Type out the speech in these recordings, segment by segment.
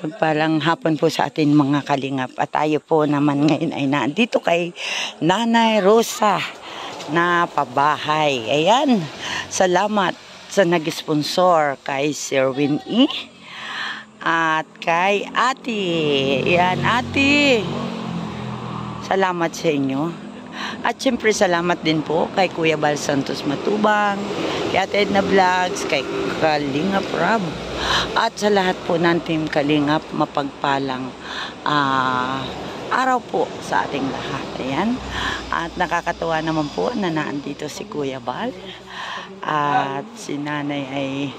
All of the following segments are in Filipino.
Pagpalang hapon po sa atin mga kalingap. At tayo po naman ngayon ay nandito kay Nanay Rosa na pabahay. Ayan, salamat sa nag-sponsor kay Sherwin E. At kay Ate. Ayan, Ate. Salamat sa inyo. At syempre salamat din po kay Kuya Bal Santos Matubang, kay Ate Edna Vlogs, kay Kalingap Rob. At sa lahat po ng Team Kalingap, mapagpalang araw po sa ating lahat. Ayan. At nakakatuwa naman po na naandito si Kuya Bal. At si Nanay ay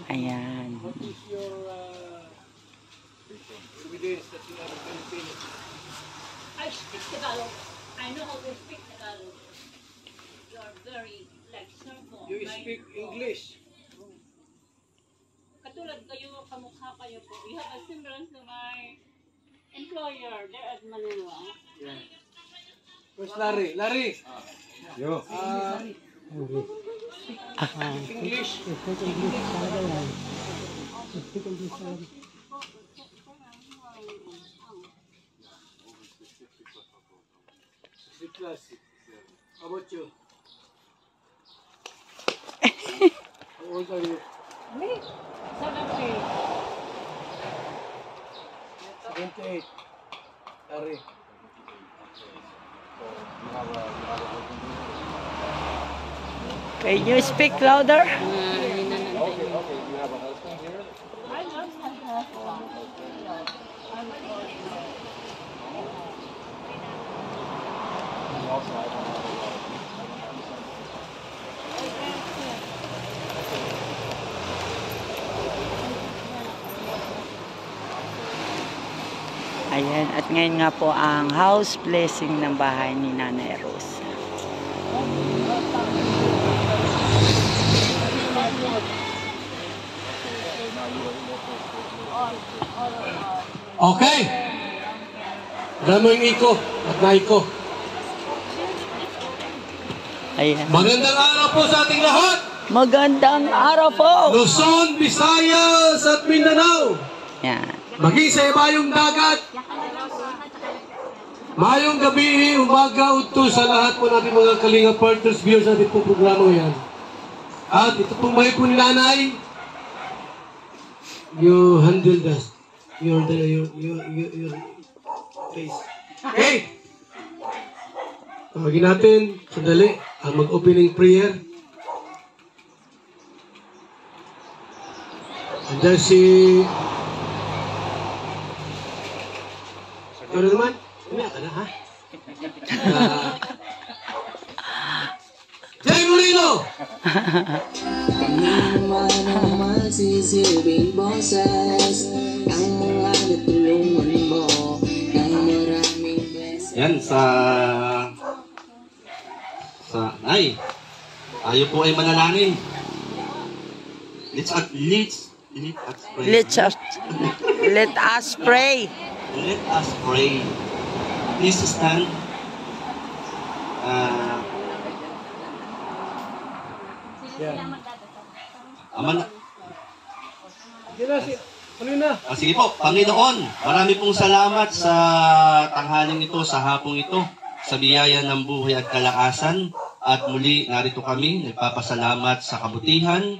ayan. I speak Tagalog. I know how to speak Tagalog. You are very like circle. You speak English. Katulad kayo, kamukha kayo po. You have a semblance to my employer there at Manila. Yeah. Where's Larry? Larry. Yo. English. Classic. How about you? How old are you? Me? 78. 78. Larry. Can you speak louder? Okay, you have a husband here? I love Tagalog. Ayan, at ngayon nga po ang house blessing ng bahay ni Nanay Rosa. Okay. Damo yung iko at naiko. Ayan. Magandang araw po sa ating lahat. Magandang araw po! Luzon, Visayas at Mindanao. Yan. Maging sa ibayong dagat. Mayong gabi, umaga, udto sa lahat po natin mga Kalinga partners, viewers natin po programa yan. At ito pong may po ni Nanay. You handle that. Your face. Okay. Tawagin natin, sandali, ang mag-opening prayer. Andiyan si... Ano naman? Umiyak ka na, ha? Jay Molino! Naman sisilbing boses ang mga natulungan mo ng maraming beses. Yan, ay, tayo po ay manalangin. Let us pray. Let us pray. Please stand. Sige po, Panginoon, marami pong salamat sa tanghaling ito, sa hapong ito, sa biyaya ng buhay at kalakasan. At muli, narito kami, nagpapasalamat sa kabutihan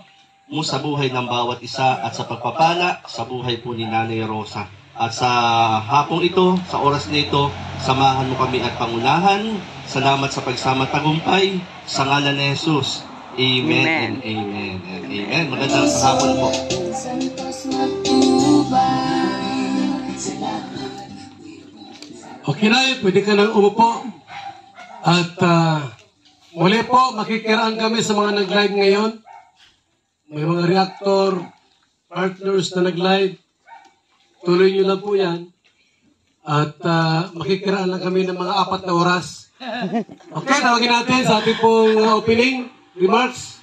mo sa buhay ng bawat isa at sa pagpapala sa buhay po ni Nanay Rosa. At sa hapong ito, sa oras na ito, samahan mo kami at pangunahan. Salamat sa pagsama tagumpay. Sa ngalan ni Jesus. Amen and amen and amen. Magandang hapon po. Okay na, pwede ka nang umupo. At muli po, makikiraan kami sa mga nag-live ngayon. May mga reactor, partners na nag-live. Tuloy nyo lang po yan. At makikiraan lang kami ng mga 4 na oras. Okay, tawagin natin sa ating pong opening remarks.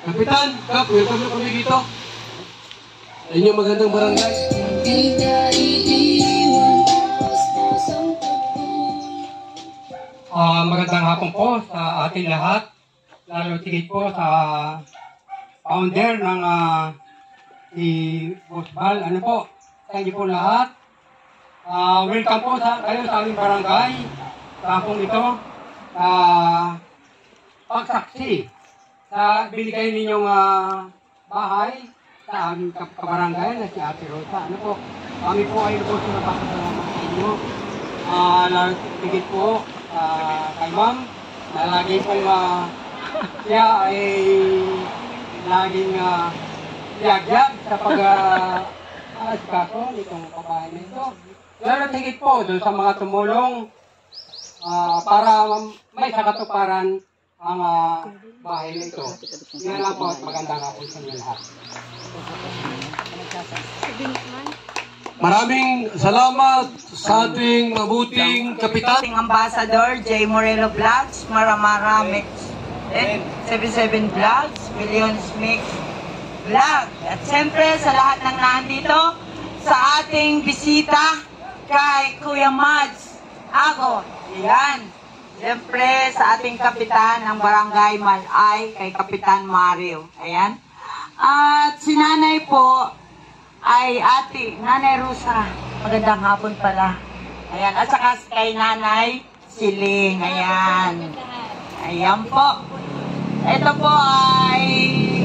Kapitan, Kap, welcome na kami dito. Sa inyong magandang barangay. hapon po sa ating lahat, lalo tigit po sa founder ng si Boss Bal. Ano po, sa inyo po lahat. Welcome po kayo sa aming barangay. Sa hapong ito, pagsaksi sa binigay ninyong bahay sa aming kabarangay na si Ate Rosa. Ano po, kami po ay lubos na napapasalamat sa inyo. Lalo tigit po kay Ma'am na lagi pong siya ay laging yag-yag sa pag-aasikaso nitong kabahay na ito. Lalo tigit po doon sa mga tumulong para may sakatuparan ang bahay na ito. Yan lang po at magandang hapon sa inyo lahat. Maraming salamat sa ating mabuting kapitan. Ating Ambassador, J. Moreno Vlogs, Maramara Mix, 77 Vlogs, Millions Mix Vlog. At siyempre sa lahat ng nandito, sa ating bisita kay Kuya Mads Ago. Yan. Siyempre sa ating kapitan ng Barangay Malay, kay Kapitan Mario. Ayan. At si nanay po, ay Nanay Rosa. Magandang hapon pala. Ayan. At saka kay Nanay Siling. Ayan. Ayan po. Ito po ay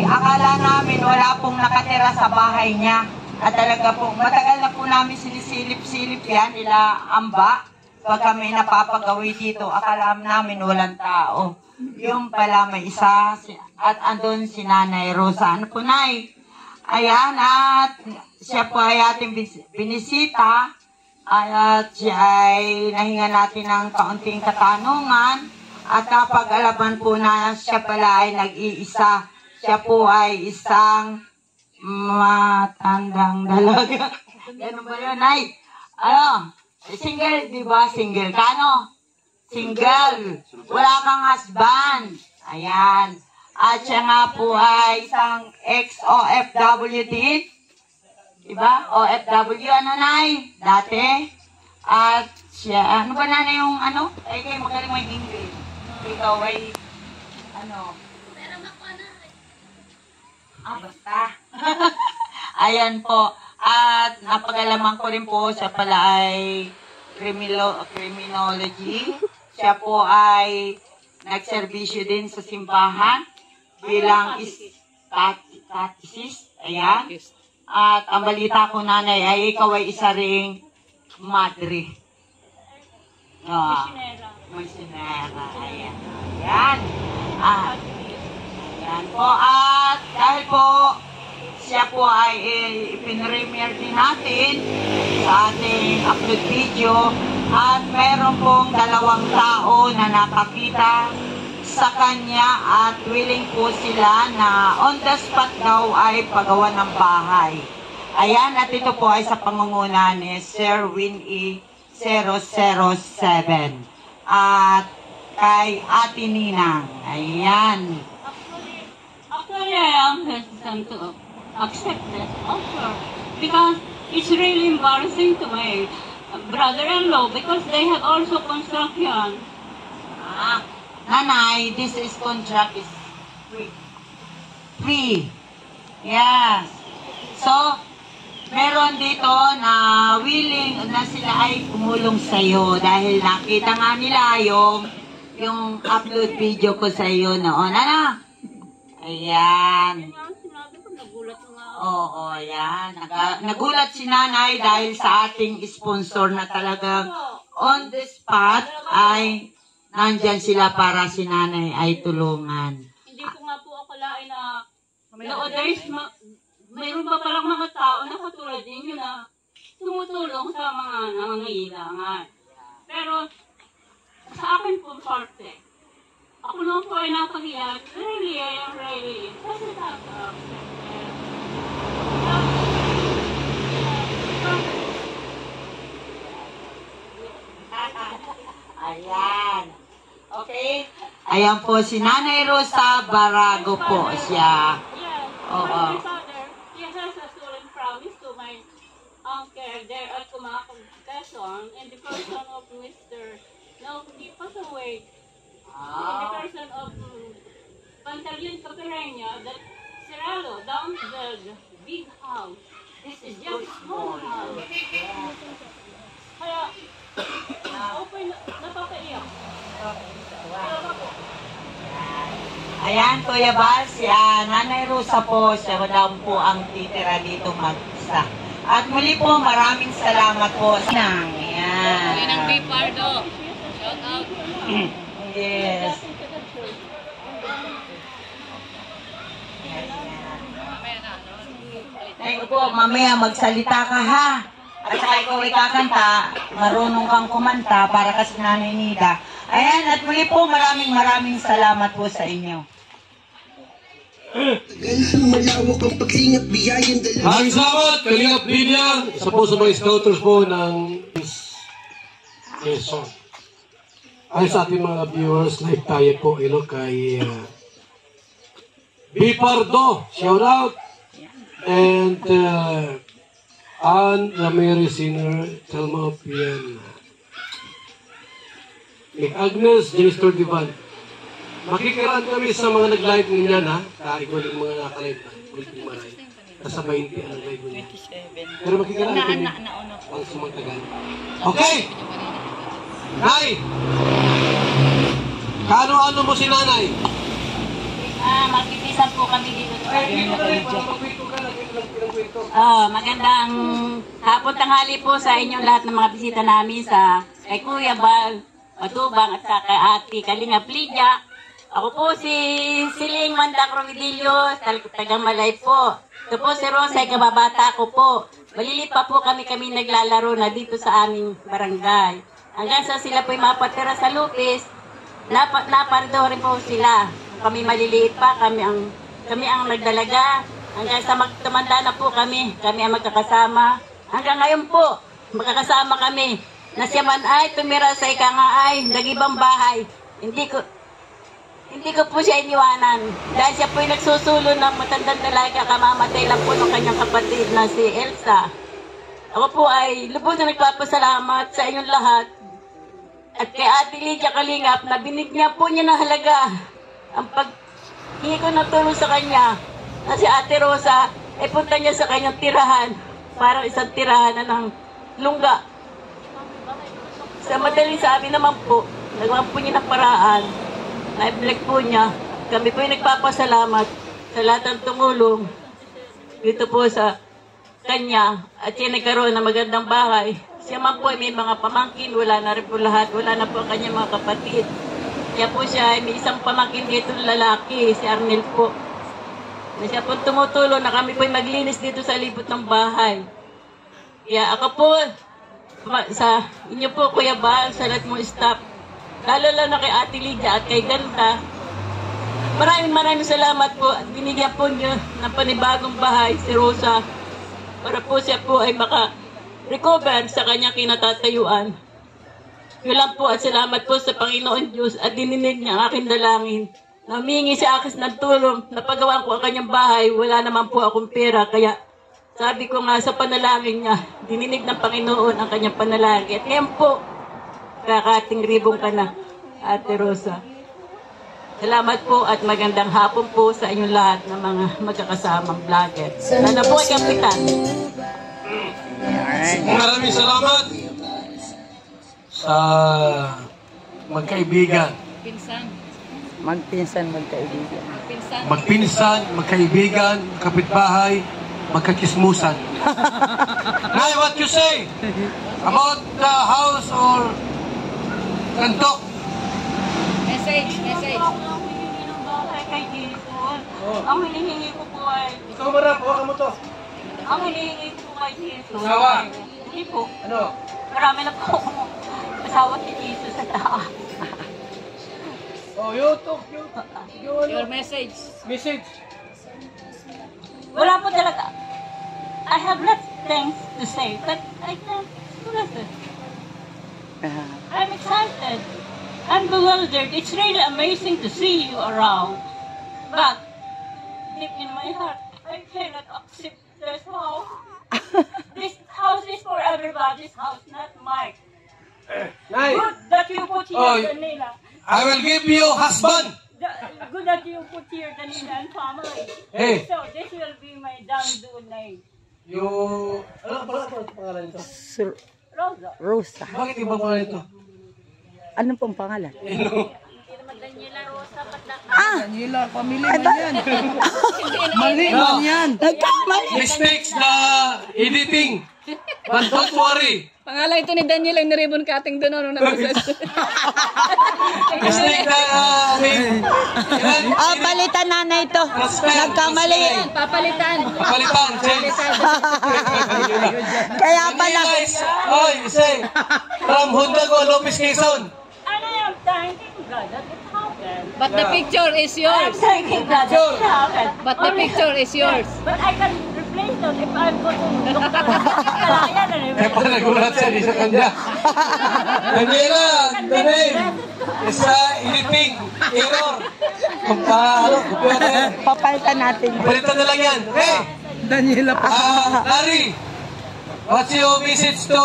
akala namin wala pong nakatira sa bahay niya. At talaga po, matagal na po namin sinisilip-silip yan. Nila amba. Pag kami napapagawi dito, akala namin walang tao. Yung pala may isa. At andun si Nanay Rosa. Ano po, Nay? Ayan, at siya po ay ating binisita at siya ay nahinga natin ng kaunting katanungan at napag-alaman po na siya pala ay nag-iisa. Siya po ay isang matandang dalaga. Ganun ba yun, Nay? Ano? Single, di ba? Single. Kano? Single. Wala kang husband. Ayan. At siya nga po ay isang ex-OFW din. Diba? OFW, ano, Nay? Dati. At siya, ano ba na yung ano? Ay, kayo magaling mo yung English. Ikaw ay, ano? Basta. Ayan po. At napag-alaman ko rin po, siya pala ay criminology. Siya po ay nagserbisyo din sa simbahan bilang statisist. Ayan. At ang balita ko, Nanay, ay ikaw ay isa ring madre. Misionera. Ayan. Ayan. Ayan po. At dahil po, siya po ay ipinremiere din natin sa ating upload video. At meron pong 2 tao na nakakita sa kanya at willing po sila na on the spot daw ay pagawa ng bahay. Ayan, at ito po ay sa pangunguna ni Sir Winnie 007 at kay Ate Ninang. Ayan. Actually, I am hesitant to accept this offer because it's really embarrassing to my brother-in-law because they have also construction. Nanay, this is contract is free. Free. Yes. So, meron dito na willing na sila ay tumulong sa'yo dahil nakita nga nila yung upload video ko sa'yo noon. Ano? Ayan. Sinabi ko, nagulat nga ako. Oo, yan. Nagulat si Nanay dahil sa ating sponsor na talagang on the spot ay nandyan sila para si Nanay ay tulungan. Hindi ko nga po akalain na nowadays, mayroon pa palang mga tao na katulad ninyo na tumutulong sa mga nangangailangan. Pero sa akin po parte, ako naman po ay napahiya. Really, I am really sensitive. Ayan. Okay? Ayan po si Nanay Rosa Barago po siya. Yeah. Oo. My father, he has a solemn promise to my uncle there at Kumakong Quezon in the person of Mr. No, he passed away the person of Pantaleon Capereña, that Cirelo, down the big house. This is just a small house. Kaya, open, napapaiyak. Kaya ako. Ayan, Kuya Bal, si Nanay Rosa po, siya daw po ang titira dito mag-isa. At muli po, maraming salamat po. Ayan. Yan ang Bipardo. Shout out. Yes. Ay po, mamaya magsalita ka ha. At saka ikaw ay kakanta, marunong kang kumanta para kasi Nanay Nida. Ayan, at muli po, maraming salamat po sa inyo. Maraming salamat, Kalingap Lydia, sa po sa mga scouters po ng Quezon. Ay sa ating mga viewers, live tayo po kay Bipardo, shout out. And Ann Ramirez Sinner, Telma Pian, Nick Agnes, Janister Divan. Makikiraan kami sa mga nag-live niyan ha. Ikaw yung mga nakalive na. Ulit yung maray. Nasa 20 ang nag-live niya. Pero makikiraan kami ang sumagtagal. Okay! Nay! Kaano-ano mo si nanay? Magpipisan po kami dito sa magandang hapon tanghali po sa inyong lahat ng mga bisita namin sa kay Kuya Bal, Matubang at sa kay Ate Kalingap Lydia. Ako po si Siling Wanda Crovidillo, tagang Malay po. Ito po si Rosa, kababata ko po. Malilit pa po kami naglalaro na dito sa aming barangay. Hanggang sa sila po'y mapatira sa Lupis, napardo rin po sila. Kami maliliit pa, kami ang nagdalaga. Hanggang sa magtumanda na po kami ang magkakasama. Hanggang ngayon po, magkakasama kami. Na siya man ay tumira sa ika nga ay nag-ibang bahay. Hindi ko po siya iniwanan. Dahil siya po'y nagsusulo ng matandang dalaga, kamamatay lang po ng kanyang kapatid na si Elsa. Ako po ay lubos na nagpapasalamat sa inyong lahat. At kay Ate Lydia Kalingap, na binigyan po niya ng halaga ang paghingi ko ng tulong sa kanya na si Ate Rosa ay punta niya sa kanyang tirahan, parang isang tirahan na ng lungga. Sa madaling sabi naman po, nagawa po niya ng paraan, na-reflect po niya. Kami po ay nagpapasalamat sa lahat ng tumulong dito po sa kanya at siya nagkaroon ng magandang bahay. Siya man po ay may mga pamangkin, wala na rin po lahat, wala na po ang kanyang mga kapatid. Kaya po siya ay may isang pamangkin dito lalaki, si Arnel po. Na siya po tumutulong na kami po ay maglinis dito sa libot ng bahay. Kaya ako po, sa inyo po Kuya Bal, sa lahat mong staff, lalo na kay Ate Lydia at kay Ganda, maraming salamat po at binigyan po niyo ng panibagong bahay si Rosa para po siya po ay maka-recover sa kanyang kinatatayuan. Yun lang po at salamat po sa Panginoon Diyos at dininig niya ang aking dalangin. Namingi sa akin ng tulong, napagawaan ko ang kanyang bahay, wala naman po akong pera, kaya sabi ko nga sa panalangin niya, dininig ng Panginoon ang kanyang panalangin. At ngayon po, kakating ribong ka na, Ate Rosa. Salamat po at magandang hapon po sa inyong lahat ng mga magkakasamang vlogger. Sana po ay kapitan. Maraming salamat sa magkaibigan. Magpinsan, magkaibigan. Magpinsan, magkaibigan, kapitbahay, magkakismusan. Nay, what you say about the house or kantok? Message. Kay Jesus. Ang hinihingi ko po ay... Ikaw marap, hawakan mo to. Ang hinihingi ko kay Jesus. Asawa? Hindi po. Ano? Marami na po akong asawa si Jesus sa taas. Oh, YouTube. Your message. Message. Wala po talaga. I have lots of things to say, but I can't express it. I'm excited. I'm bewildered. It's really amazing to see you around. But deep in my heart, I cannot accept this house. This house is for everybody's house, not mine. Nay. Good that you put here, Oh, Manila. I will give you husband. Good that you put here the name and family. Hey. So this will be my Dandu name. You... Ano pangalan ito? Rosa. Rosa. Bakit ibang pangalan ito? Ano pong pangalan? Hindi naman Daniela Rosa. Daniela, pamilya man yan. Mali man yan. Nagkamali. Mistakes na editing. But don't worry. Pangalan ito ni Daniel ang niribon cutting doon nung nabasas. Mistake na Palitan nanay ito. Nagkamali. Papalitan. Papalitan, change. Kaya pala. Guys, oy, say, from Hondago, Lopez, Quezon. And I am thanking God that it happened. But the picture is I am yours. thanking God that it happened. But the picture is yours. But I can replace those if I'm going to Dr. Kalayan and Eh, pag nagulat siya, di sa kanya. Daniela, the name is editing, error. Kung paano, Papalitan natin. palitan na lang yan. Okay? Daniela pa. Larry, what's your message to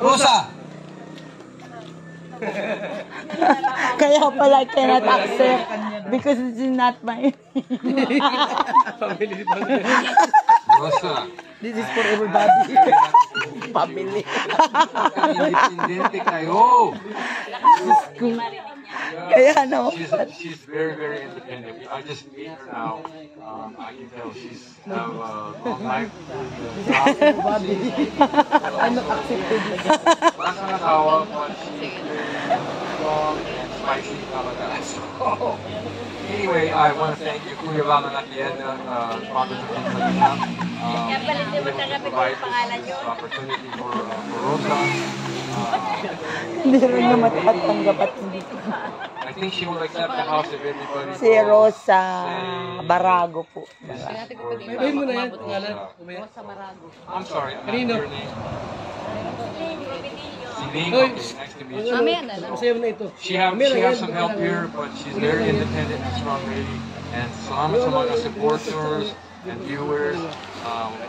Rosa? Kaya pala I cannot accept because this is not my... Rosa, This is for everybody. Family. independente kayo. Kaya no. She's very, very independent. I just meet her now. I can tell she's have a long life. I'm not accepted. Wala sa natawa, but she's very strong and spicy talaga. So, anyway, I want to thank you, Kuya Laman Atienda, Father of Manila. Provide this opportunity for Rosa. Hindi rin na matatanggap at hindi. I think she will accept the house if everybody Si Rosa Barago po. May mo na yan, pangalan. I'm sorry. Kanino? Your name? Siling. Okay, nice to meet you. Masaya mo na ito. She has some help here, but she's very independent and strong lady. And salamat sa mga supporters and viewers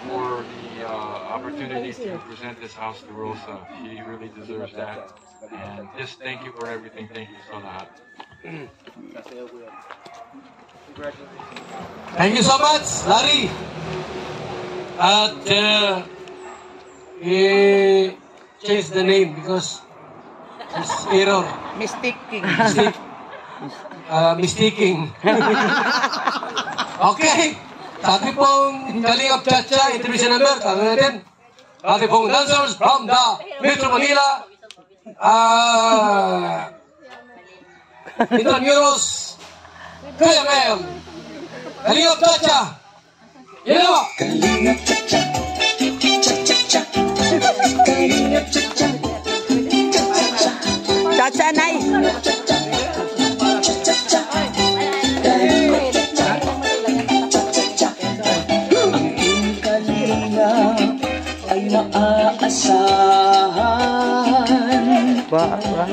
for the opportunity to present this house to Rosa. She really deserves that. And just thank you for everything. Thank you so much. Thank you so much, Larry. At change the name because it's error. Mistaking. Mistaking. Okay. Sa ating pong Kalingap Chacha intervention number, tanong natin. Sa ating pong dancers from the Metro Manila, Intramuros, Kuya Mel, Kalingap Chacha, Ilawa. Kalingap cha-cha, cha-cha-cha. Kalingap cha-cha, cha-cha-cha. Chacha Nay. Cha-cha, cha-cha-cha. Kalingap cha-cha, cha-cha-cha. Ang iyong kalingap ay maaasahan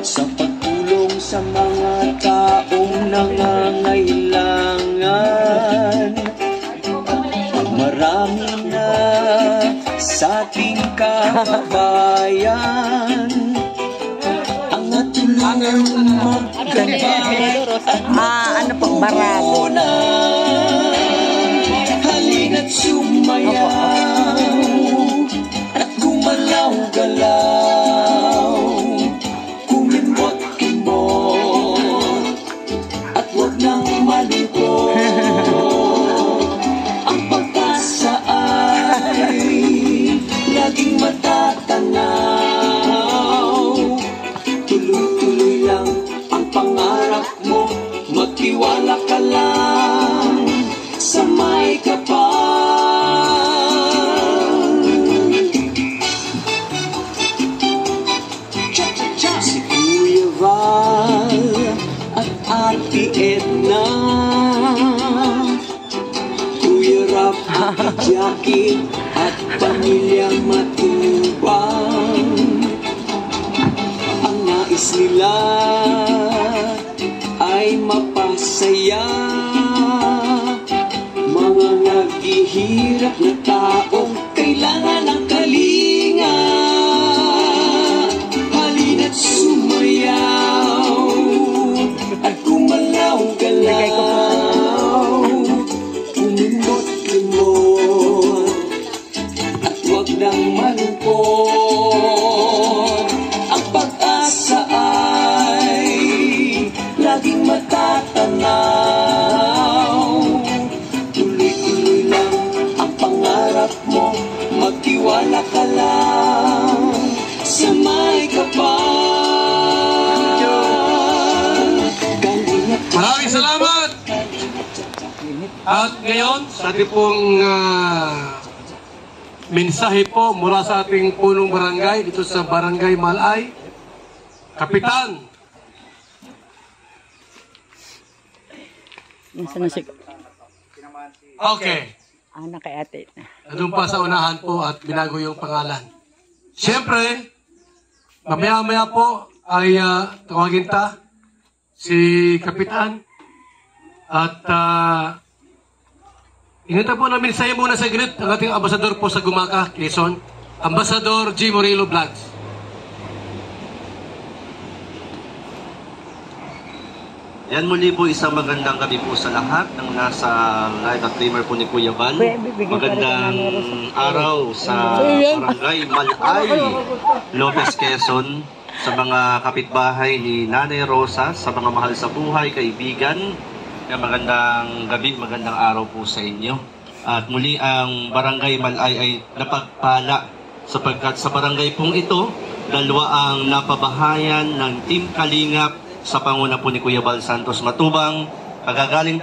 sa pagtulong sa mga taong nangangailangan. Marami na sa ating kababayan ang natulungan magkabay at Ano po, Barago. halina't sumayaw at gumalaw-galaw, kumimot-kimot at huwag nang malungkot. Ang pag-asa ay laging matatanaw. Tuloy-tuloy lang ang pangarap mo, magtiwala ka lang sa may kapal. Si Kuya Val at Ate Edna, Kuya Rap, Ate Jackie at pamilyang matubang. Ang nais nila ay mapasaya mga naghihirap na taong kailangan ng kalinga. Halina't sumayaw Maraming salamat! At ngayon, sa ating pong mensahe po mula sa ating punong barangay dito sa Barangay Malay, Kapitan. Nasaan na si... Okay. Anak kay ate. Nandun pa sa unahan po at binago yung pangalan. Siyempre, mamaya-maya po ay tawagin ta si Kapitan at inita po namin sa'yo muna sa grid ang ating ambasador po sa Gumaka, Quezon, Ambasador G. Morillo Vlogs. Yan muli po, isang magandang gabi po sa lahat ng nasa live at streamer po ni Kuya Val. Magandang araw sa Barangay Malay, Lopez, Quezon, sa mga kapitbahay ni Nanay Rosa, sa mga mahal sa buhay, kaibigan. Magandang gabi, magandang araw po sa inyo. At muli ang Barangay Malay ay napagpala sapagkat sa barangay pong ito, dalawa ang napabahayan ng Team Kalingap sa panguna po ni Kuya Val Santos Matubang. Kagagaling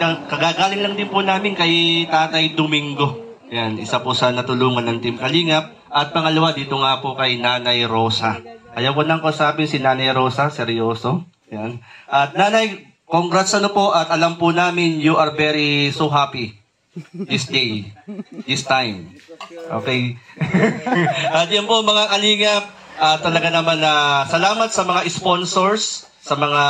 lang din po namin kay Tatay Domingo. Yan, isa po sa natulungan ng Team Kalingap. At pangalawa, dito nga po kay Nanay Rosa. Ayaw ko nang kausapin si Nanay Rosa, seryoso. Yan. At Nanay, congrats po at alam po namin you are very so happy this day, this time. Okay. At yan po mga Kalingap, talaga naman salamat sa mga sponsors, sa mga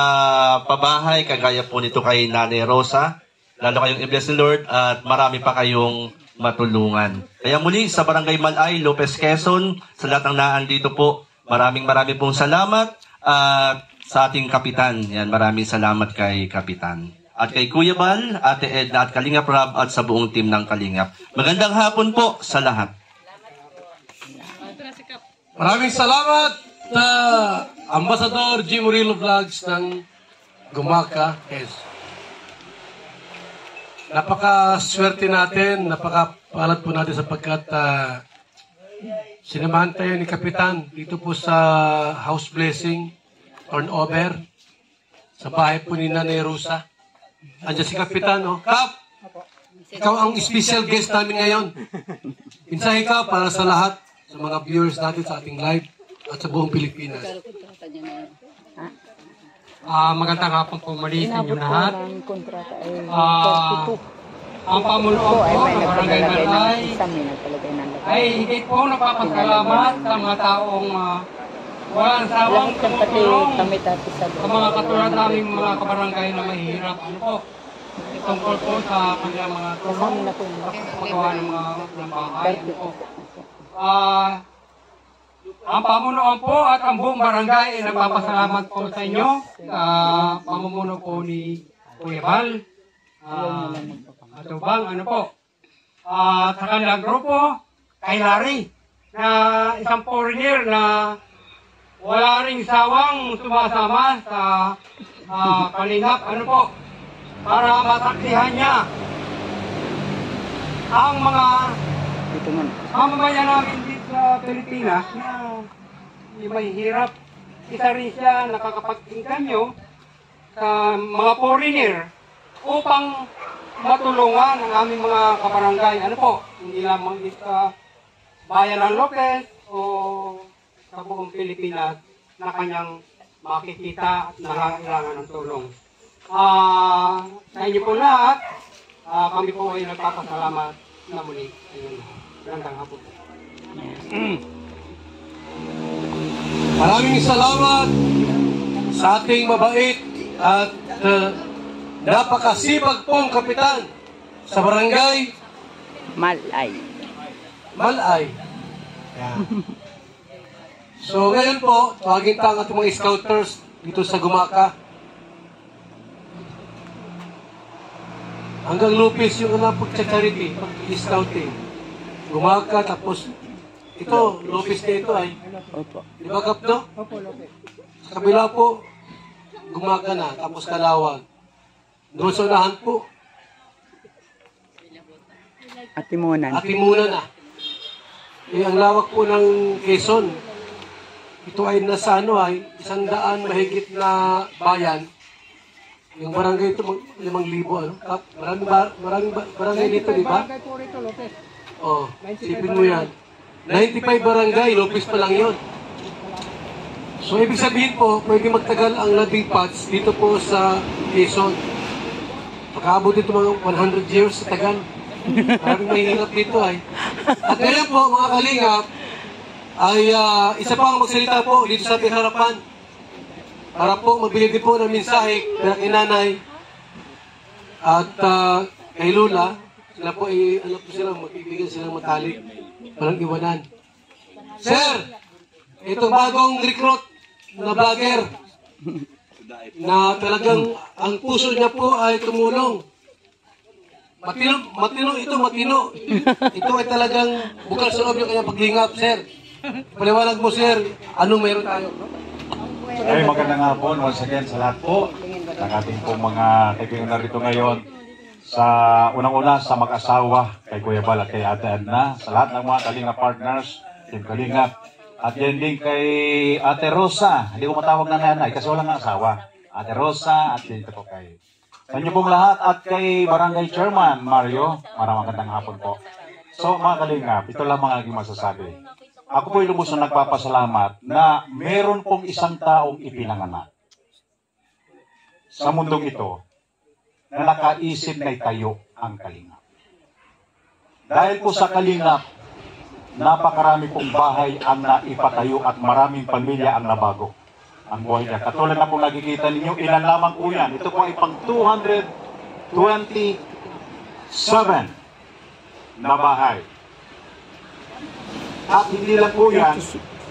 pabahay, kagaya po nito kay Nanay Rosa. Lalo kayong i-bless ni Lord at marami pa kayong matulungan. Kaya muli sa Barangay Malay, Lopez, Quezon, sa lahat ng naandito po, maraming pong salamat at sa ating Kapitan. Yan, maraming salamat kay Kapitan. At kay Kuya Val, Ate Edna at Kalingap Rab at sa buong team ng Kalingap. Magandang hapon po sa lahat. Maraming salamat Ambasador G. Morillo Vlogs ng Gumaka, Quezon. Napaka-swerte natin, napaka-palad po natin sapagkat sinamahan tayo ni Kapitan dito po sa house blessing, turnover, sa bahay po ni Nanay Rosa. Andiyan si Kapitan, oh. Kap! Ikaw ang special guest namin ngayon. Mensahe ka para sa lahat, sa mga viewers natin sa ating live at sa buong Pilipinas. Magandang hapon po muli sa inyo lahat. Ang pamunuan po ng Barangay Malay ay higit po napapasalamat sa mga taong walang sawang tumutulong sa mga katulad naming mga kabarangay na mahihirap. Ano po? Tungkol po sa kanilang mga tulong sa paggawa ng mga bahay. Ano po? Ang pamunuan po at ang buong barangay ay nagpapasalamat po sa inyo sa pamumuno po ni Kuya Val. Matubang, ano po. Sa kanilang grupo, kay Larry, na isang foreigner na wala ring sawang sumasama sa Kalingap, ano po, para masaksihan niya ang mga mamamayan namin dito sa Pilipinas na may hirap. Isa rin siya nakakapagtingkan nyo sa mga foreigner upang matulungan ang aming mga kabarangay. Ano po, hindi lamang dito sa bayan ng Lopez o sa buong Pilipinas na kanyang makikita at nangangailangan ng tulong. Sa inyo po lahat, kami po ay nagpapasalamat na muli. Ayun. Gandang hapon. Maraming salamat sa ating mabait at napakasipag pong Kapitan sa Barangay Malay. Malay. Yan. So ngayon po, tawagin tayo ang ating mga scouters dito sa Gumaka. Hanggang Lopez yung pag-charity, pag-scouting. Gumaka, tapos ito, Lopez na ito ay. Opo. Di ba, Kapdo? Opo, Lopez. Sa kabila po, Gumaka na, tapos Kalawag. Doon sa unahan po, Atimunan. Atimunan na. Ang lawak po ng Quezon. Ito ay nasa ay 100 mahigit na bayan. Yung barangay ito, 5,000, ano? Maraming barangay dito, di ba? Barangay po rito, Lopez. Oh, sipin mo yan. 95 barangay, Lopez pa lang yun. So, ibig sabihin po, pwede magtagal ang landing pads dito po sa Quezon. Makaabot dito mga 100 years sa tagal. Maraming mahirap dito ay. At ngayon po, mga kalingap, ay isa pa ang magsalita po dito sa ating harapan. Para po magbigay din po ng mensahe kay nanay at kay Lula. Sila po ay, alam po sila, magbibigyan silang matalik. Walang iwanan. Sir, itong bagong recruit na vlogger na talagang ang puso niya po ay tumulong. Matino ito, matino. Ito ay talagang bukal sa loob yung kanyang paglingap, sir. Paliwanag mo, sir, anong mayroon tayo? Ay, magandang hapon once again sa lahat po ng ating pong mga kaibigan na rito ngayon. Sa unang-una sa mag-asawa kay Kuya Bal at kay Ate Adna, sa lahat ng mga Kalinga partners, Team Kalinga, at yan din kay Ate Rosa. Hindi ko matawag na nanay kasi walang asawa. Ate Rosa at din po kay sa inyo pong lahat at kay Barangay Chairman Mario. Maraming magandang hapon po. So mga Kalinga, ito lang mga aking masasabi. Ako po'y lubos na nagpapasalamat na meron pong isang taong ipinanganak sa mundong ito na nakaisip na itayo ang Kalingap. Dahil po sa Kalingap, napakarami pong bahay ang naipatayo at maraming pamilya ang nabago ang buhay niya. Katulad na po nakikita ninyo, ilan lamang po yan. Ito po ay pang 227 na bahay. At hindi lang po yan,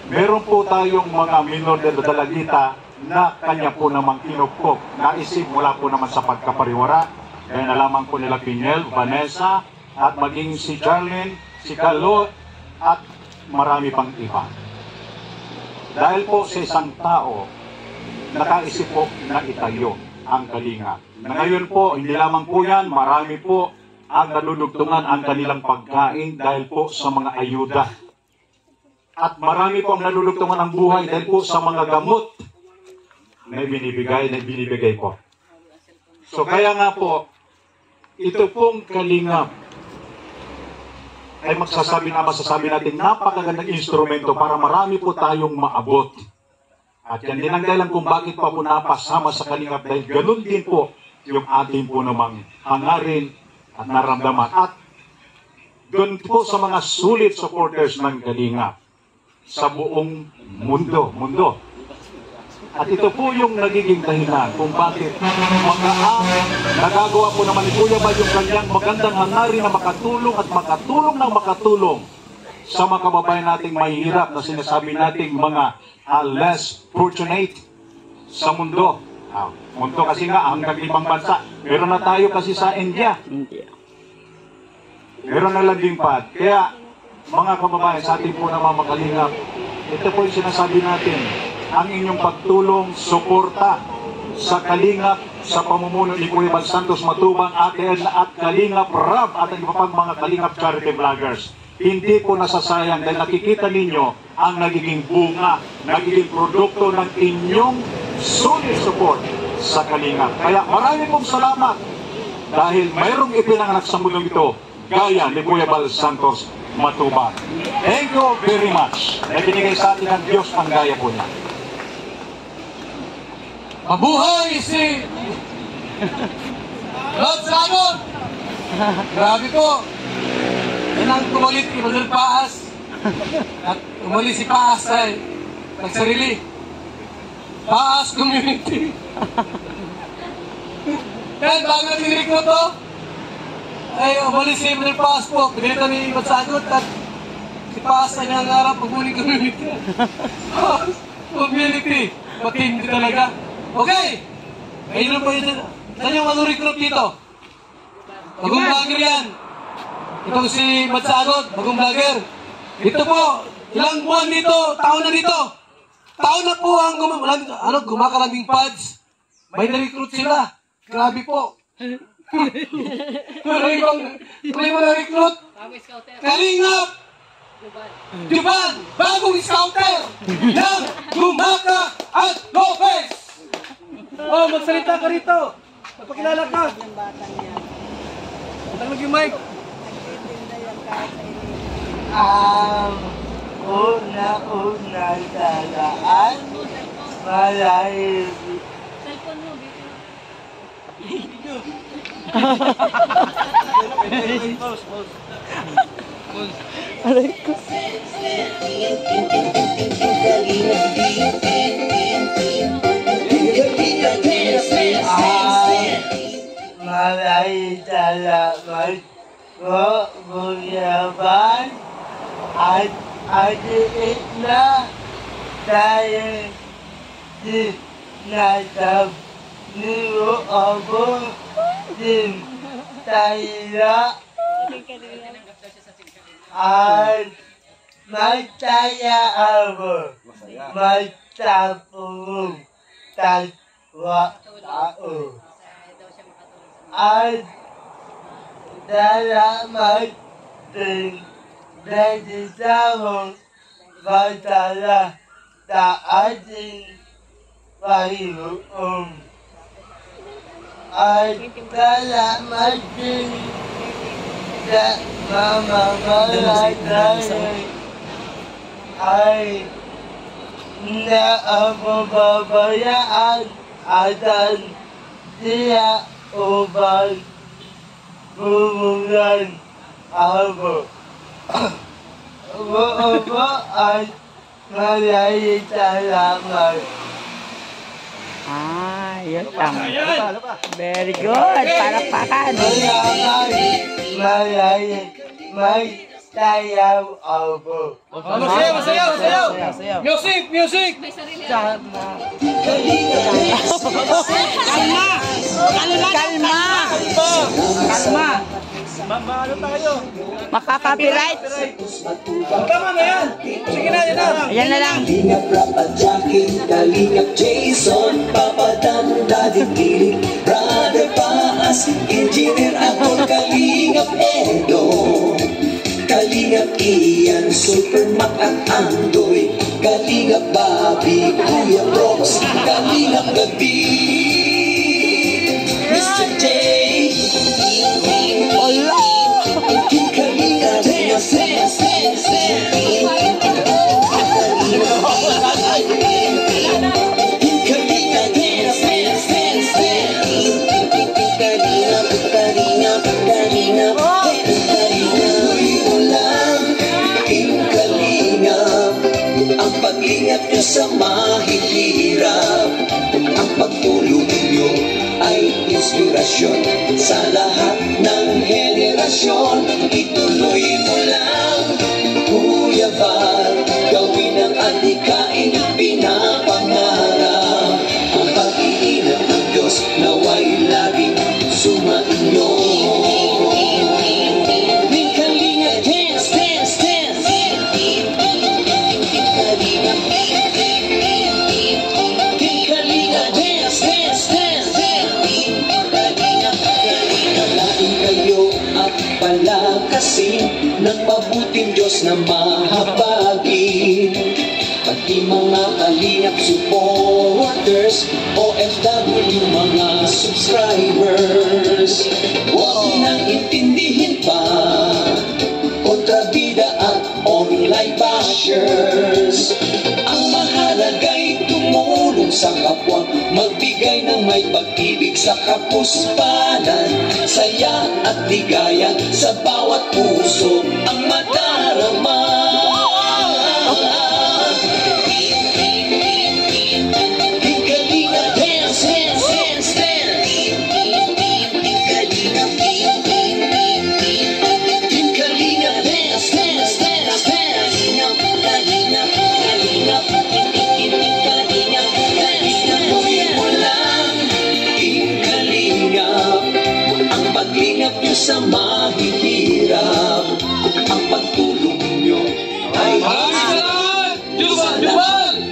meron po tayong mga minor de dalagita na kanya po namang kinupkop. Naisip mula po naman sa pagkapariwara. Kaya nalaman po nila Pinel, Vanessa, at maging si Charlene, si Carlo, at marami pang iba. Dahil po sa isang tao, nakaisip po na itayo ang Kalinga. Na ngayon po, hindi lamang po yan, marami po ang nadudugtungan ang kanilang pagkain dahil po sa mga ayuda. At marami po ang nadudugtungan ang buhay dahil po sa mga gamot na binibigay po. So kaya nga po, ito pong Kalingap ay masasabi natin napakagandang instrumento para marami po tayong maabot. At yan din ang dahilan kung bakit pa po napasama sa Kalingap dahil ganun din po yung ating po namang hangarin at naramdaman. At doon po sa mga sulit supporters ng Kalingap sa buong mundo. At ito po yung nagiging dahilan kung bakit nagagawa po naman ni Kuya Bal yung kanyang magandang hangarin na makatulong at makatulong sa mga kababayan nating mahihirap na sinasabi nating mga less fortunate sa mundo. Mundo kasi nga hanggang 5 bansa. Meron na tayo kasi sa India. Meron na landing pad. Kaya mga kababayan sa ating po na mga Kalingap, ito po yung sinasabi natin, ang inyong pagtulong, suporta sa Kalingap, sa pamumuno ni Kuya Bal Santos Matubang, Ate Edna at Kalingap Rab at ang iba pang mga Kalingap charity vloggers. Hindi po nasasayang dahil nakikita ninyo ang nagiging bunga, nagiging produkto ng inyong solid support sa Kalingap. Kaya marami pong salamat dahil mayroong ipinanganak sa mundong ito gaya ni Kuya Bal Santos Matubang. Thank you very much. Na binigay sa atin ng Diyos ang gaya po niya. Mabuhay si Lord Sanon! Grabe po! Yan ang tumalit ni Manuel Paas. At umalis si Paas ay nagsarili. Paas Community. Yan, bago natinig ko to, ay umalis si Manuel Paas po. Pinita ni Matsagot at si Paas ay nangarap pag-uling community. Paas Community. Matindi talaga. Okay! Ayun po yun. Saan yung mga recruit dito? Bagong vlogger yan. Itong si Matsagot, bagong vlogger. Ito po, ilang buwan dito, taon na dito. Taon na po ang gumakalambing pads. May na-recruit sila. Grabe po. Tuloy mo na-recruit. Kalingap! Juban, bagong scouter ng Gumaka at Lopez! Oh, magsalita ka rito. Magpakilala ka. Yung bata niya. Tagalog yung mic. Nagtitinda yan kahit sa ilin. Ang una-una talaan, malayo. Cellphone mo, video. Aray ko. Maraming salamat po, Buyaban. At adiit na tayo din nasab niyo ako din tayo at magtaya ako magtapong tatwa tao at salamat din dahil sa mong pagtala sa ating Panginoon. At salamat din sa mamamalatay ay naapababayaan at siya upang bumulan ako. Opo at maraming salamat. Yun tama. Very good. Palakpakan. Maraming sayaw ako. Masayaw. Music. Kalma. Makaka-copyright. Tama na yan. Sige na, yan na. Ayan na lang. Kalingap Rap at Jackie, Kalingap Jason, Papa Dan, Daddy Kilik, Brother Paas, Engineer ako, Kalingap Edo, Kalingap Ian, Super Mac at Andoy, Kalingap Bobby, Kuya Prox, Kalingap Gabi, Mr. J, Kalingap ang pag-ingat nyo sa mahihirap, ang pagtulong nyo ay inspirasyon sa lahat ng henerasyon. Ituloy mo lang, Kuya Val, gawin ang adhikain ang pinapangarap. Ang pag-iingat ng Diyos naway laging sumainyo. Palakasin ng mabuting Diyos na mahabagin. Pati mga kalingap supporters, OFW mga subscribers, huwag nang intindihin pa kontrabida at online bashers. Ang mahalaga'y tumulong sa kapwa, magbigay ng may pag-ibig sa kapuspanan, saya at ligaya sa bawat puso ang madarama. Kalinga dance, dance, dance, dance. Kalinga dance, dance, dance, dance. Ang paglingap nyo sa mahihirap, ang pagtulong nyo ay salamat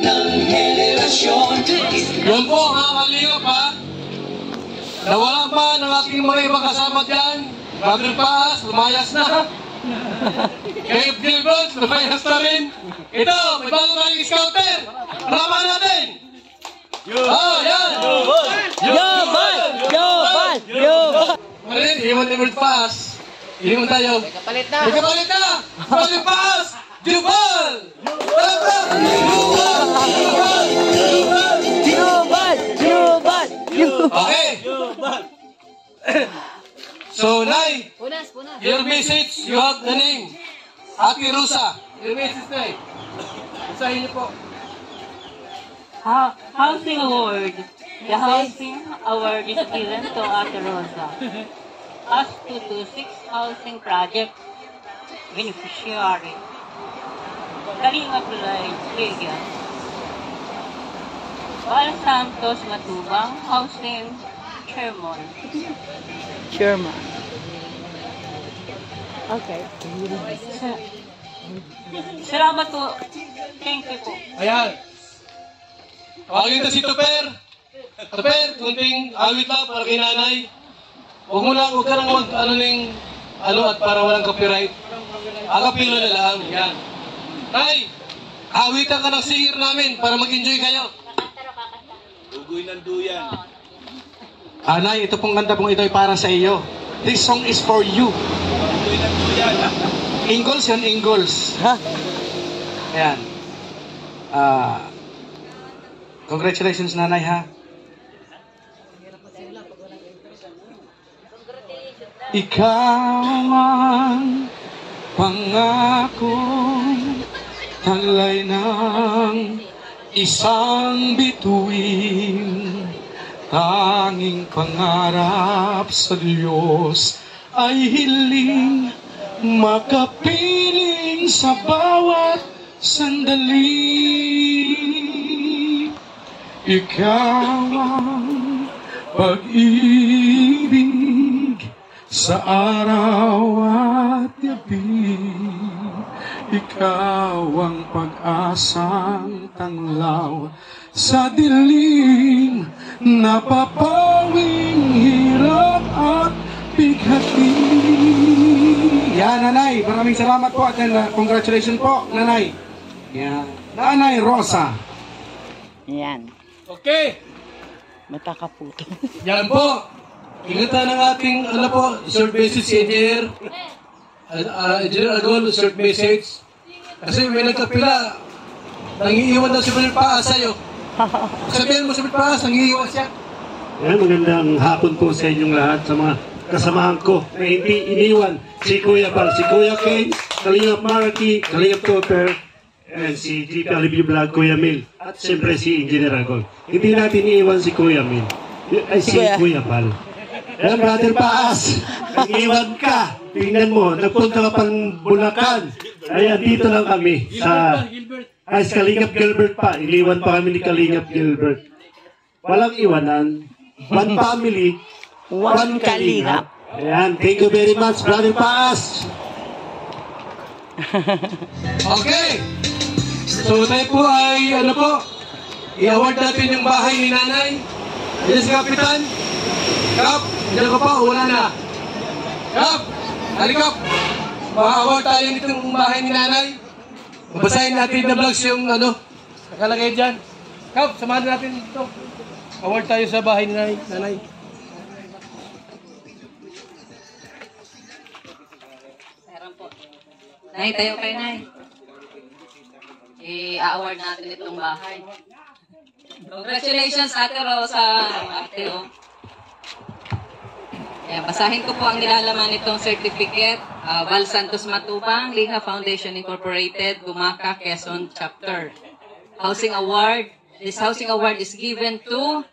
ng henerasyon. Yan po mga kalingap ha. Nawala pa ng aking mga ibang kasama dyan. Brother Paas, lumayas na. Kay Gilbert, lumayas na rin. Ito, may bago tayong scouter. Harapan natin. Yan. Yo, boy! iwan ni World Pass. Iwan tayo. May kapalit na! World Pass! Jubal! Okay. So, Nay, your message, you have the name. Ate Rosa. Your message, Nay. Basahin niyo po. Housing award. The housing award is given to Ate Rosa as to 6 housing project beneficiary. Kalingap Liga. Val Santos Matubang, housing chairman. Okay. Salamat po. Thank you po. Ayan. Tawagin na si Tuper. Tuper, kunting awit lang para kay nanay. Huwag ka nang at para walang copyright. Akapilo na lang. Yan. Nay, awitan ka ng sihir namin para mag-enjoy kayo. Ugoy ng duyan. Nay, ito pong kanta pong ito ay para sa iyo. This song is for you. Ugoy ng duyan. Ingalls yun, Ingalls. Ayan. Congratulations, nanay, ha? Ikaw ang pangakong talay ng isang bituin. Tanging pangarap sa Diyos ay hiling makapiling sa bawat sandali. Ikaw ang pag-ibig sa araw at gabi. Ikaw ang pag-asang tanglaw sa dilim, napapawing hirap at bighati. Yan, Nanay. Maraming salamat po at congratulations po, Nanay. Yan. Nanay Rosa. Yan. Okay. Mata ka puto. Yan po. Ingatan ng ating, short message si Engineer. Engineer Agol, short message. Kasi may nagkapila. Nangiiwan daw si Manil Paas sa'yo. Sabihin mo si Manil Paas, nangiiwan siya. Yan, magandang hapon po sa inyong lahat, sa mga kasamahan ko na hindi iniwan. Si Kuya Bal, si Kuya Kane, Kalingap Maraki, Kalingap Topper, and si GP Alibio Vlog, Kuya Mil. At siyempre si Engineer Agol. Hindi natin iniwan si Kuya Mil. Ay, si Kuya Bal. Ayan, Brother Paas, nag-iwan ka. Tingnan mo, nagpunta ka pang Bulacan. Ayan, dito lang kami. Sa Kalingap Gilbert pa. Iliwan pa kami ni Kalingap Gilbert. Walang iwanan. One family, one Kalingap. Ayan, thank you very much, Brother Paas. Okay. So tayo po ay, i-award natin yung bahay ni Nanay. Yes, Kapitan. Kap, diyan ka pa, wala na. Kap, halikap. Ma-award tayo nitong bahay ni Nanay. Babasahin natin na vlogs yung nakalagay dyan. Kap, samahan natin ito. Award tayo sa bahay ni Nanay. Nay, tayo kayo, Nay. I-award natin itong bahay. Congratulations, Ate Rosa. Ate, Ayan, basahin ko po ang nilalaman nitong certificate. Val Santos Matubang, Linga Foundation Incorporated, Gumaca, Quezon Chapter. Housing Award. This housing award is given to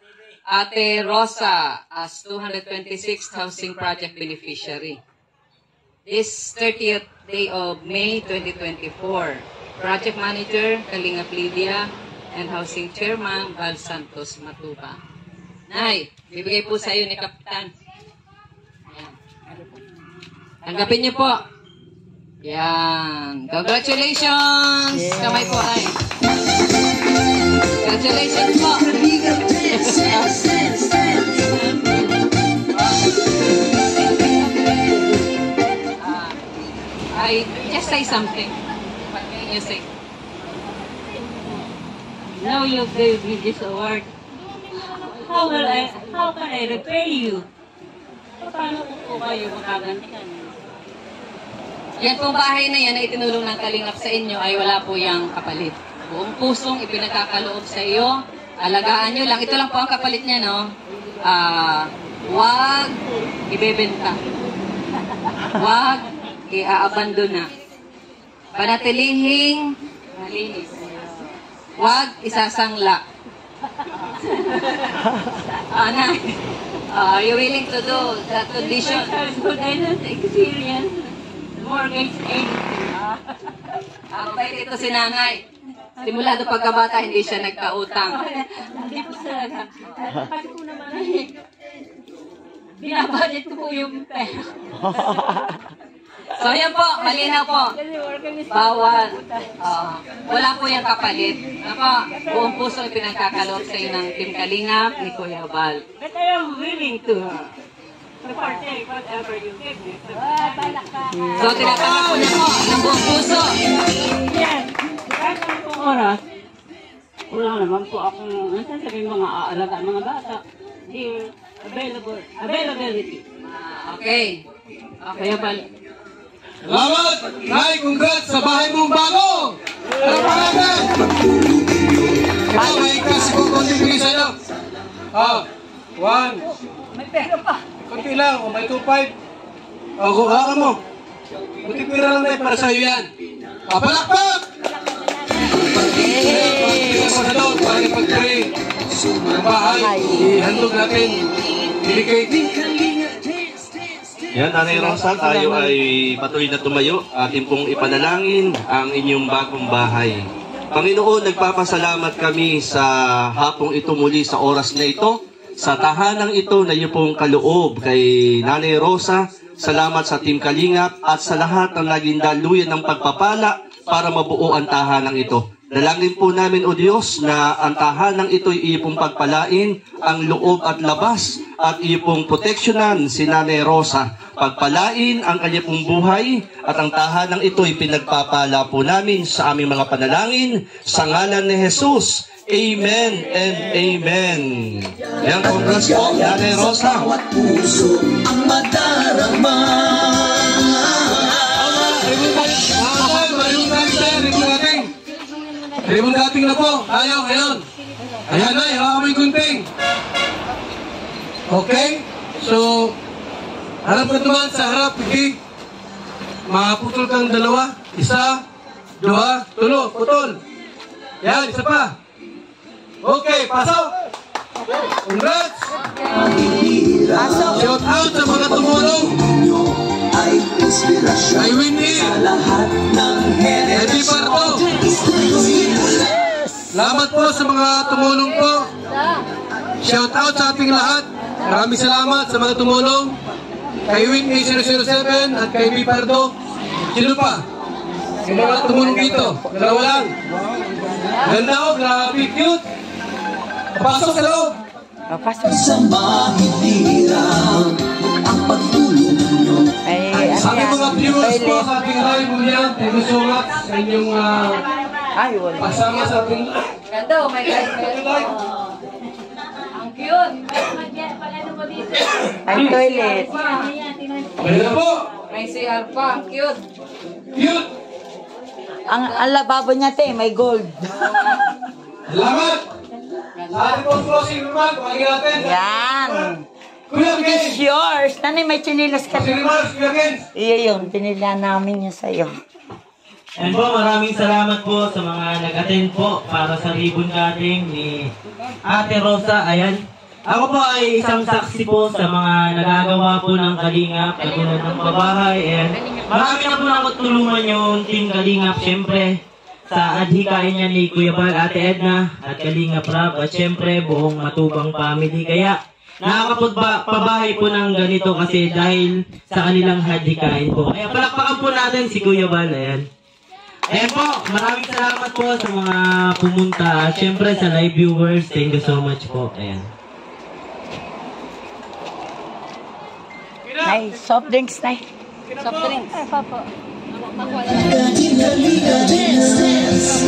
Ate Rosa as 226th Housing Project Beneficiary. This 30th day of May 2024. Project Manager, Kalingap Lydia, and Housing Chairman, Val Santos Matubang. Nay, bibigay po sa iyo ni Kapitan. Tanggapin niyo po. Yan. Congratulations! Yeah. Kamay po ay. Congratulations po. I just say something. What can you say? Now you gave me this award. How can I repay you? paano po kayo makagantihan? Yan pong bahay na yan na itinulong ng Kalingap sa inyo ay wala po yung kapalit. Buong pusong ipinagkakaloob sa iyo. Alagaan nyo lang. Ito lang po ang kapalit niya, no? Huwag ibebenta. Huwag i-aabandon na. Panatilihing malinis. Huwag isasangla. Are you willing to do that condition? Good experience. Mortgage anything. Mabait ito si nanay. Simula doon pagkabata, hindi siya nagkautang. Hindi po talaga. Kasi po naman binabudget ko po yung pera. So yan po, malinaw po. Bawal. Wala po yung kapalit. Ako, buong puso ipinagkakaloob sa iyo ng Team Kalingap ni Kuya Bal. But I am willing to partake whatever you give me. So tinatanggap po niya po ng buong puso. Yes. Kahit naman po oras, wala naman po akong sasabihin mga aalaga, mga bata. Dear, availability. Okay. Okay, Bal. Salamat! Nay, congrats sa bahay mong bago! Talapakan! Ito, may kasi kong konti sa'yo. 1. May pera pa. Kunti lang, o may 2.5. O, haka mo. Kunti pera lang tayo para sa'yo yan. Palakpak! Para ipag-pray ang bahay, ihandog natin. Delicate. Yan, Nanay Rosa, tayo ay patuloy na tumayo. Atin pong ipanalangin ang inyong bagong bahay. Panginoon, nagpapasalamat kami sa hapong ito muli sa oras na ito. Sa tahanang ito na iyo pong kaloob kay Nanay Rosa. Salamat sa Team Kalingap at sa lahat ng naging daluyan ng pagpapala para mabuo ang tahanang ito. Dalangin po namin, O Diyos, na ang tahanang ito'y iyo pong pagpalain, ang loob at labas, at iyo pong proteksyonan si Nanay Rosa. Pagpalain ang kanya pong buhay, at ang tahanang ito'y pinagpapala po namin sa aming mga panalangin, sa ngalan ni Jesus. Amen and Amen. Yan, congrats po, Nanay Rosa. Bawat puso ang madarama. Ribon dating na po. Ayaw, ngayon. Ayan na, hawakan mo yung gunting. Okay? So, harap ka naman sa harap. Okay? Makaputol kang dalawa. 1, 2, 3, putol. Yan, isa pa. Okay, pasok. Congrats. Shout out sa mga tumulong. Ay inspirasyon Ay Winnie. sa lahat ng Eddie Barto. Salamat po sa mga tumulong po. Shout out sa ating lahat. Maraming salamat sa mga tumulong. Kay Winnie 007 at kay B. Pardo. Sino pa? Yung mga tumulong dito. Dalawa lang. Ganda o, grabe, cute. Pasok sa loob. Sa mahihirap ang pagtulong nyo ay sa ating mga viewers po sa ating live mo yan. Thank you so much sa inyong pagsama sa ating Ganda, oh my God. Ang cute. Ang toilet. Ayun na po. May CR pa. Ang cute. Cute. Ang lababo niya, te, may gold. Salamat. Sa ating po closing remark, pakinggan natin. Yan. Kuya Ken. It's yours. Nanay, may chinilas ka. Closing remarks, Kuya Ken. Iyo yun, pinila namin yun sa'yo. And po, maraming salamat po sa mga nag-attend po para sa ribbon cutting ni Ate Rosa. Ayan. Ako po ay isang saksi po sa mga nagagawa po ng Kalingap, katulad ng pabahay. And marami na po nakatulungan yung Team Kalingap, syempre, sa adhikain niya ni Kuya Bal, Ate Edna, at Kalingap Rab, at syempre, buong Matubang family. Kaya, nakakapagpabahay po ng ganito kasi dahil sa kanilang adhikain po. Kaya palakpakan po natin si Kuya Bal. Ayan. Ayan po, maraming salamat po sa mga pumunta. At syempre sa live viewers, thank you so much po. Ayan. Nay, soft drinks, Nay. Soft drinks. Kalinga, liga, dance, dance.